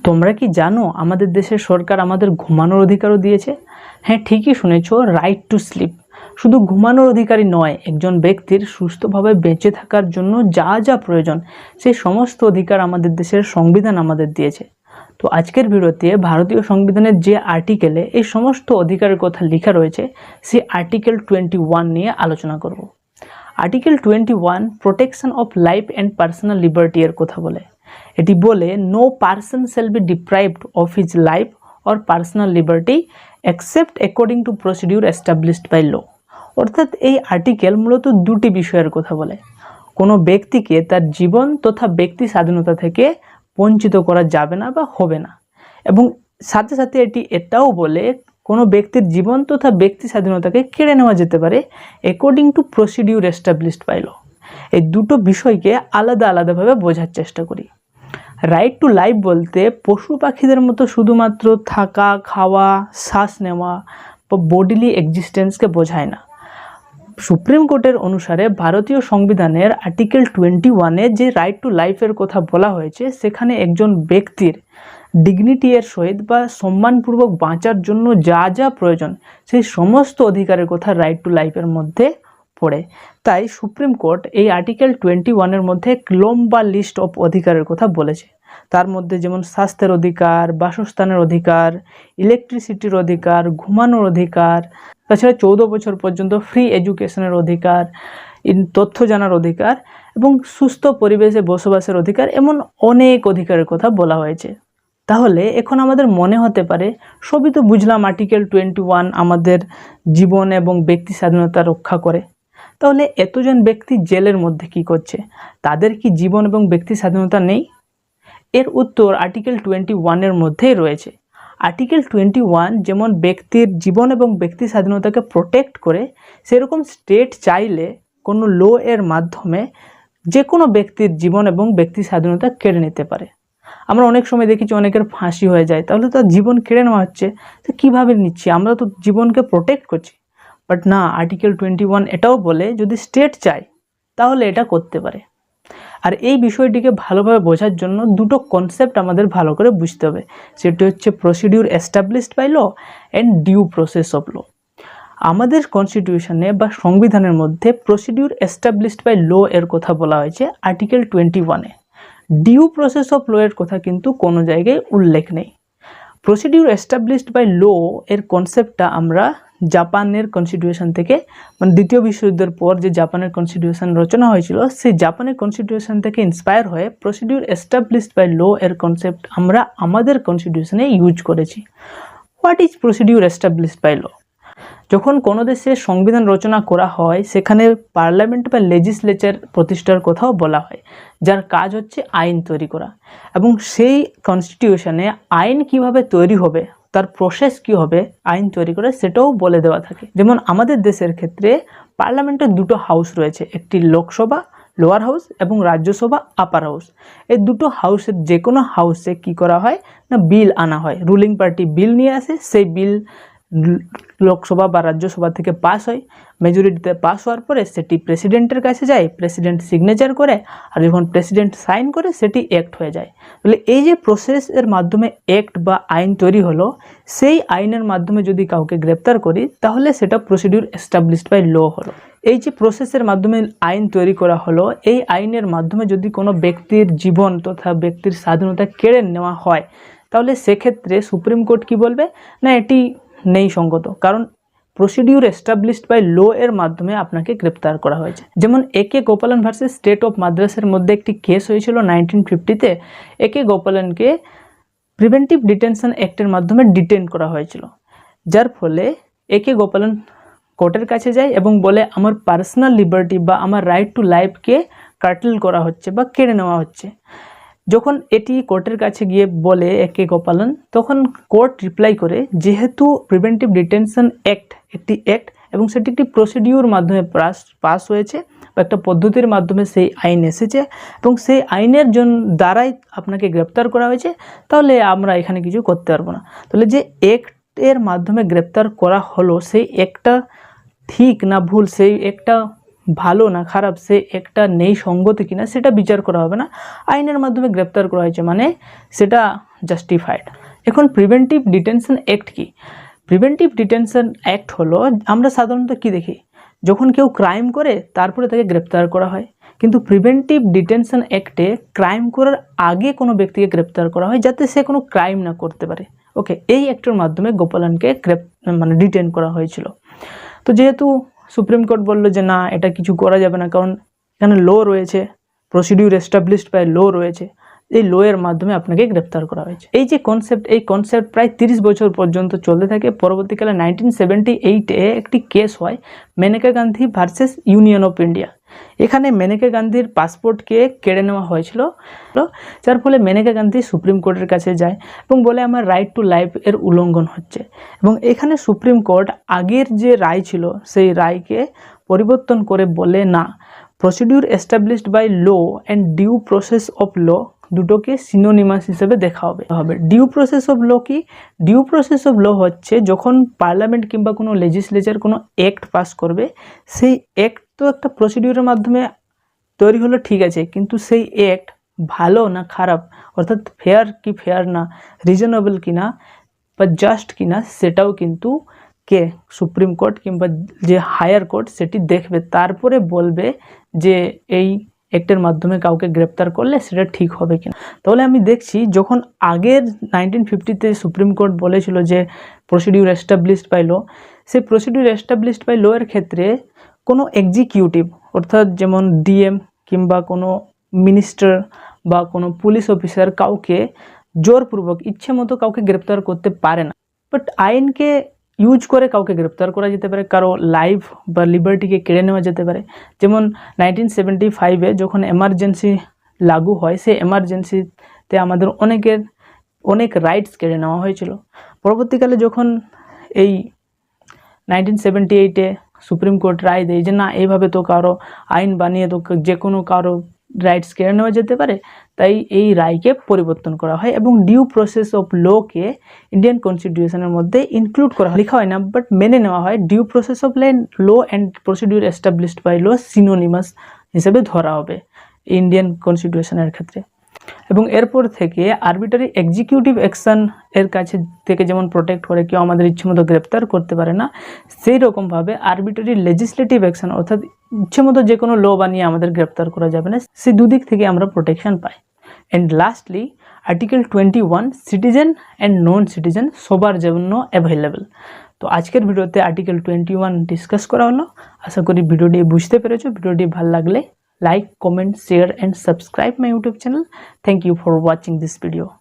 তোমরা কি জানো আমাদের দেশের সরকার আমাদের ঘুমানোর অধিকারও দিয়েছে? হ্যাঁ, ঠিকই শুনেছো, রাইট টু স্লিপ। শুধু ঘুমানোর অধিকারই নয়, একজন ব্যক্তির সুস্থভাবে বেঁচে থাকার জন্য যা যা প্রয়োজন সেই সমস্ত অধিকার আমাদের দেশের সংবিধান আমাদের দিয়েছে। তো আজকের ভিডিওতে ভারতীয় সংবিধানের যে আর্টিকেলে এই সমস্ত অধিকারের কথা লেখা রয়েছে সেই আর্টিকেল 21 নিয়ে আলোচনা করব। Article 21 protection of life and personal liberty এর কথা বলে। এটি বলে no person shall be deprived of his life or personal liberty except according to procedure established by law. অর্থাৎ এই আর্টিকেল মূলত দুটি বিষয়ের কথা বলে। কোনো ব্যক্তিকে তার জীবন তথা ব্যক্তি স্বাধীনতা থেকে বঞ্চিত করা যাবে না বা হবে না, এবং সাথে সাথে এটাও বলে কোনো ব্যক্তির জীবন তথা ব্যক্তি স্বাধীনতাকে কেড়ে নেওয়া যেতে পারে according to procedure established by law. এই দুটো বিষয়কে আলাদা আলাদাভাবে বোঝার চেষ্টা করি। রাইট টু লাইফ বলতে পশু পাখিদের মতো শুধুমাত্র থাকা, খাওয়া, শ্বাস নেওয়া বা বডিলি এক্সিস্টেন্সকে বোঝায় না। সুপ্রিম কোর্টের অনুসারে ভারতীয় সংবিধানের আর্টিকেল 21-এ যে রাইট টু লাইফের কথা বলা হয়েছে, সেখানে একজন ব্যক্তির ডিগনিটি এর সহিত বা সম্মানপূর্বক বাঁচার জন্য যা যা প্রয়োজন সেই সমস্ত অধিকারের কথা রাইট টু লাইফের মধ্যে পড়ে। তাই সুপ্রিম কোর্ট এই আর্টিকেল 21-এর মধ্যে লম্বা লিস্ট অফ অধিকারের কথা বলেছে। তার মধ্যে যেমন স্বাস্থ্যের অধিকার, বাসস্থানের অধিকার, ইলেকট্রিসিটির অধিকার, ঘুমানোর অধিকার, তাছাড়া 14 বছর পর্যন্ত ফ্রি এডুকেশনের অধিকার, তথ্য জানার অধিকার এবং সুস্থ পরিবেশে বসবাসের অধিকার, এমন অনেক অধিকারের কথা বলা হয়েছে। তাহলে এখন আমাদের মনে হতে পারে সবই তো বুঝলাম, আর্টিকেল 21 আমাদের জীবন এবং ব্যক্তি স্বাধীনতা রক্ষা করে, তাহলে এতজন ব্যক্তি জেলের মধ্যে কি করছে? তাদের কি জীবন এবং ব্যক্তি স্বাধীনতা নেই? এর উত্তর আর্টিকেল 21-এর মধ্যেই রয়েছে। আর্টিকেল 21 যেমন ব্যক্তির জীবন এবং ব্যক্তি স্বাধীনতাকে প্রোটেক্ট করে, সেরকম স্টেট চাইলে কোনো ল এর মাধ্যমে যে কোনো ব্যক্তির জীবন এবং ব্যক্তি স্বাধীনতা কেড়ে নিতে পারে। আমরা অনেক সময় দেখেছি অনেকের ফাঁসি হয়ে যায়, তাহলে তার জীবন কেড়ে নেওয়া হচ্ছে, তো কীভাবে নিচ্ছি? আমরা তো জীবনকে প্রোটেক্ট করছি। বাট না, আর্টিকেল 21 এটাও বলে যদি স্টেট চায় তাহলে এটা করতে পারে। আর এই বিষয়টিকে ভালোভাবে বোঝার জন্য দুটো কনসেপ্ট আমাদের ভালো করে বুঝতে হবে। সেটি হচ্ছে procedure established by law and due process of law. আমাদের কনস্টিটিউশনে বা সংবিধানের মধ্যে প্রসিডিউর এস্টাবলিশড বাই ল এর কথা বলা হয়েছে আর্টিকেল 21-এ। ডিউ প্রসেস অফ ল এর কথা কিন্তু কোনো জায়গায় উল্লেখ নেই। প্রসিডিউর এস্টাবলিশড বাই ল এর কনসেপ্টটা আমরা জাপানের কনস্টিটিউশন থেকে, মানে দ্বিতীয় বিশ্বযুদ্ধের পর যে জাপানের কনস্টিটিউশন রচনা হয়েছিল, সেই জাপানের কনস্টিটিউশন থেকে ইন্সপায়ার হয়ে প্রসিডিউর এস্টাবলিশড বাই ল এর কনসেপ্ট আমরা আমাদের কনস্টিটিউশনে ইউজ করেছি। What is procedure established by law? যখন কোনো দেশের সংবিধান রচনা করা হয়, সেখানে পার্লামেন্ট বা লেজিসলেচার প্রতিষ্ঠার কথাও বলা হয়, যার কাজ হচ্ছে আইন তৈরি করা। এবং সেই কনস্টিটিউশনে আইন কিভাবে তৈরি হবে, তার প্রসেস কী হবে আইন তৈরি করে, সেটাও বলে দেওয়া থাকে। যেমন আমাদের দেশের ক্ষেত্রে পার্লামেন্টের দুটো হাউস রয়েছে, একটি লোকসভা লোয়ার হাউস এবং রাজ্যসভা আপার হাউস। এই দুটো হাউসের যে কোনো হাউসে কি করা হয় না, বিল আনা হয়। রুলিং পার্টি বিল নিয়ে আসে, সেই বিল লোকসভা বা রাজ্যসভা থেকে পাস হয়। মেজরিটিতে পাস হওয়ার পরে সেটি প্রেসিডেন্টের কাছে যায়, প্রেসিডেন্ট সিগনেচার করে, আর যখন প্রেসিডেন্ট সাইন করে সেটি অ্যাক্ট হয়ে যায়। তাহলে এই যে প্রসেসের মাধ্যমে অ্যাক্ট বা আইন তৈরি হলো, সেই আইনের মাধ্যমে যদি কাউকে গ্রেপ্তার করি তাহলে সেটা প্রসিডিউর এস্টাবলিশড বাই ল হলো। এই যে প্রসেসের মাধ্যমে আইন তৈরি করা হলো, এই আইনের মাধ্যমে যদি কোনো ব্যক্তির জীবন তথা ব্যক্তির স্বাধীনতা কেড়ে নেওয়া হয়, তাহলে সেক্ষেত্রে সুপ্রিম কোর্ট কি বলবে না, এটি নেই সঙ্গত, কারণ প্রসিডিউর এস্টাবলিশড বাই ল এর মাধ্যমে আপনাকে গ্রেপ্তার করা হয়েছে। যেমন একে গোপালন ভার্সেস স্টেট অফ মাদ্রাসের মধ্যে একটি কেস হয়েছিল 1950-তে। একে গোপালনকে প্রিভেন্টিভ ডিটেনশন অ্যাক্টের মাধ্যমে ডিটেন করা হয়েছিল, যার ফলে একে গোপালন কোর্টের কাছে যায় এবং বলে আমার পার্সোনাল লিবার্টি বা আমার রাইট টু লাইফকে কার্টেল করা হচ্ছে বা কেড়ে নেওয়া হচ্ছে। যখন এটি কোর্টের কাছে গিয়ে বলে একে গোপালন, তখন কোর্ট রিপ্লাই করে যেহেতু প্রিভেন্টিভ ডিটেনশন অ্যাক্ট একটি অ্যাক্ট এবং সেটি একটি প্রসিডিউর মাধ্যমে পাস হয়েছে বা একটা পদ্ধতির মাধ্যমে সেই আইন এসেছে এবং সেই আইনের দ্বারাই আপনাকে গ্রেপ্তার করা হয়েছে, তাহলে আমরা এখানে কিছু করতে পারবো না। তাহলে যে অ্যাক্টের মাধ্যমে গ্রেপ্তার করা হলো, সেই অ্যাক্টটা ঠিক না ভুল, সেই একটা ভালো না খারাপ, সে একটা নেই সঙ্গতি কিনা সেটা বিচার করা হবে না। আইনের মাধ্যমে গ্রেপ্তার করা হয়েছে মানে সেটা জাস্টিফাইড। এখন প্রিভেন্টিভ ডিটেনশন অ্যাক্ট কি? প্রিভেন্টিভ ডিটেনশন অ্যাক্ট হলো, আমরা সাধারণত কি দেখি, যখন কেউ ক্রাইম করে তারপরে তাকে গ্রেপ্তার করা হয়, কিন্তু প্রিভেন্টিভ ডিটেনশন অ্যাক্টে ক্রাইম করার আগে কোনো ব্যক্তিকে গ্রেপ্তার করা হয় যাতে সে কোনো ক্রাইম না করতে পারে। ওকে, এই অ্যাক্টের মাধ্যমে গোপালনকে ডিটেন করা হয়েছিল। তো যেহেতু সুপ্রিম কোর্ট বলল যে না, এটা কিছু করা যাবে না, কারণ এখানে ল রয়েছে, প্রসিডিউর এস্টাবলিশড বাই ল রয়েছে, এই লয়ের মাধ্যমে আপনাকে গ্রেপ্তার করা হয়েছে। এই যে কনসেপ্ট, এই কনসেপ্ট প্রায় 30 বছর পর্যন্ত চলতে থাকে। পরবর্তীকালে 1978-এ একটি কেস হয়, Maneka Gandhi versus Union of India. এখানে মেনকা গান্ধীর পাসপোর্টকে কেড়ে নেওয়া হয়েছিল, যার ফলে মেনকা গান্ধী সুপ্রিম কোর্টের কাছে যায় এবং বলে আমার রাইট টু লাইফ এর উল্লঙ্ঘন হচ্ছে। এবং এখানে সুপ্রিম কোর্ট আগের যে রায় ছিল সেই রায়কে পরিবর্তন করে বলে না, procedure established by law and due process of law দুটোকে সিনোনিমাস হিসেবে দেখা হবে। ডিউ প্রসেস অফ ল কি? ডিউ প্রসেস অফ ল হচ্ছে যখন পার্লামেন্ট কিংবা কোনো লেজিসলেচার কোনো অ্যাক্ট পাস করবে, সেই অ্যাক্ট তো একটা প্রসিডিউরের মাধ্যমে তৈরি হলো, ঠিক আছে, কিন্তু সেই অ্যাক্ট ভালো না খারাপ, অর্থাৎ ফেয়ার কি ফেয়ার না, রিজনেবল কিনা বা জাস্ট কিনা, সেটাও কিন্তু কে, সুপ্রিম কোর্ট কিংবা যে হায়ার কোর্ট সেটি দেখবে, তারপরে বলবে যে এই অ্যাক্টের মাধ্যমে কাউকে গ্রেপ্তার করলে সেটা ঠিক হবে কিনা। তাহলে আমি দেখছি যখন আগের 1950-তে সুপ্রিম কোর্ট বলেছিল যে প্রসিডিউর এস্টাবলিশড বাই ল, সেই প্রসিডিউর এস্টাবলিশড বাই ল এর ক্ষেত্রে কোনো এক্সিকিউটিভ, অর্থাৎ যেমন ডিএম কিংবা কোনো মিনিস্টার বা কোনো পুলিশ অফিসার কাউকে জোরপূর্বক ইচ্ছে মতো কাউকে গ্রেপ্তার করতে পারে না। বাট আইনকে ইউজ করে কাউকে গ্রেপ্তার করা যেতে পারে, কারো লাইফ বা লিবার্টিকে কেড়ে নেওয়া যেতে পারে। যেমন 1975-এ যখন এমার্জেন্সি লাগু হয়, সেই এমার্জেন্সিতে আমাদের অনেক রাইটস কেড়ে নেওয়া হয়েছিল। পরবর্তীকালে যখন এই 1978-এ সুপ্রিম কোর্ট রায় দেয় যে না, এইভাবে তো কারো আইন বানিয়ে তো যে কোনো কারো রাইটস কেড়ে নেওয়া যেতে পারে, তাই এই রায়কে পরিবর্তন করা হয় এবং ডিউ প্রসেস অফ লকে ইন্ডিয়ান কনস্টিটিউশনের মধ্যে ইনক্লুড করা হয়, লেখা হয় না বাট মেনে নেওয়া হয়। Due process of law and procedure established by law synonymous হিসেবে ধরা হবে ইন্ডিয়ান কনস্টিটিউশনের ক্ষেত্রে। এবং এরপর থেকে আরবিটারি এক্সিকিউটিভ অ্যাকশন এর কাছে থেকে যেমন প্রোটেক্ট করে, কেউ আমাদের ইচ্ছেমতো গ্রেপ্তার করতে পারে না, সেই রকমভাবে আরবিটারি লেজিসলেটিভ অ্যাকশন, অর্থাৎ ইচ্ছেমতো যে কোনো ল বানিয়ে আমাদের গ্রেপ্তার করা যাবে না, সেই দুদিক থেকে আমরা protection pi. And lastly article 21 citizen and non citizen সবার জন্য অ্যাভেলেবেল। তো আজকের ভিডিওতে আর্টিকেল 21 ডিসকাস করা হলো। আশা করি ভিডিওটি বুঝতে পেরেছো। ভিডিওটি ভালো লাগলে like, comment, share and subscribe my YouTube channel. Thank you for watching this video.